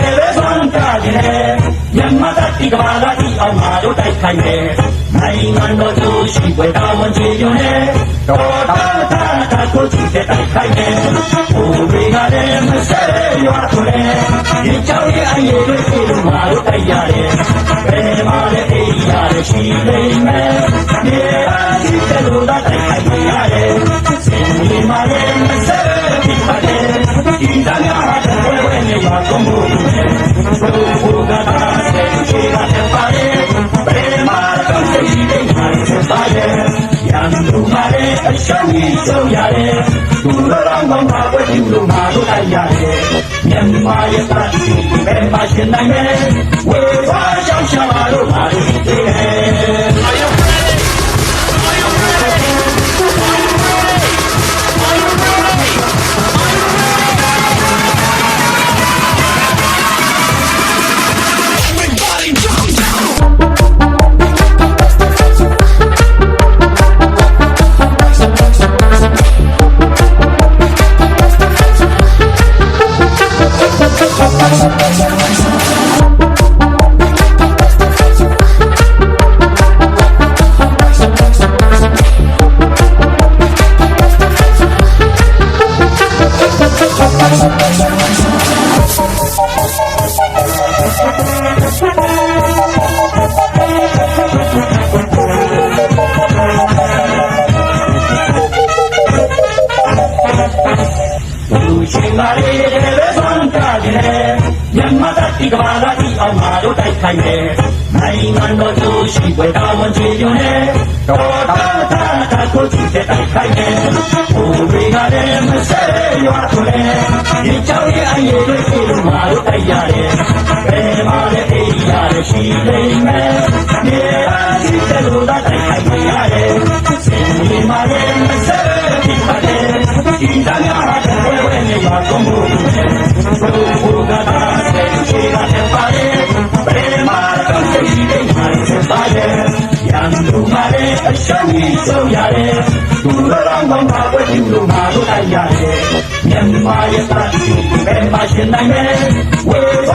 ပဲဆွမ်းကြတယ်မြန်မာတတိကဘာလာဒီအောင်မာတို့တိုက်ခိုက်တယ်နိုင်ငံတော်သူရှိွယ်တော်ဝန်ကြီးရုံနဲ့တော်တော်တာကိုကြည့်တဲ့တိုက်ခိုက်တယ်ဘိုးတွေကလည်းမဆဲရွာထွန်းဒီကြောင်ရဲ့အရေးတွေကိုမာတို့တိုက်ရတယ်ဘယ်မှာလဲအေးရတယ်ရှိနေမယ်ဒီအရှိတဲ့လူသားတိုက်ခိုက်ရတယ်စင်ဒီမှာလည်းမဆဲဒီပါတယ်ဒီသားများတဲ့ဝဲဝဲနေပါကုန်လို့ဘိုးကတာတဲ့ရှိတဲ့ပါတယ်ဘယ်မှာတော့ရှိနေမှာပါရဲ့ရန်သူမှာလည်းအရှုံးကြီးဆုံးရတယ်သူတို့တော့ဘာဝဲဒီလိုမှာလို့လိုက်ရတယ်မြန်မာရဲ့တာတီဘယ်မှာရှင်းနိုင်လဲဝေဝါရောက်ရှာပါလို့ပါလို့သိတယ်ရှင်မာရီပဲဆွမ်းကြတယ်မြန်မာတတိကဘာလာဒီအောင်မာတို့တိုက်ခိုက်တယ်နိုင်ငံတော်သူရှိွယ်တော်ဝန်ကြီးရုံနဲ့တော်တော်တာကိုကြည့်တဲ့တိုက်ခိုက်တယ်ဘိုးတွေကလည်းမဆဲရွာထွန်းဒီကြောင်ရဲ့အရေးတွေကိုမာတို့တိုက်ရတယ်ဘယ်မှာလဲအေးရတယ်ရှိနေမယ်ဒီအရှိတဲ့လူသားတိုက်ခိုက်ရတယ်စင်ဒီမှာလည်းမဆဲဒီပါတယ်ဒီသားများတဲ့ဝဲဝဲနေပါကုန်လို့ဘိုးကတာတဲ့ရှိတဲ့ပါတယ်ဘယ်မှာတော့ရှိနေမှာပါရဲ့ရန်သူမှာလည်းအရှုံးကြီးဆုံးရတယ်သူတို့တော့ဘာဝဲဒီလိုမှာလို့လိုက်ရတယ်မြန်မာရဲ့တာတီဘယ်မှာရှင်းနိုင်လဲဝေဝါ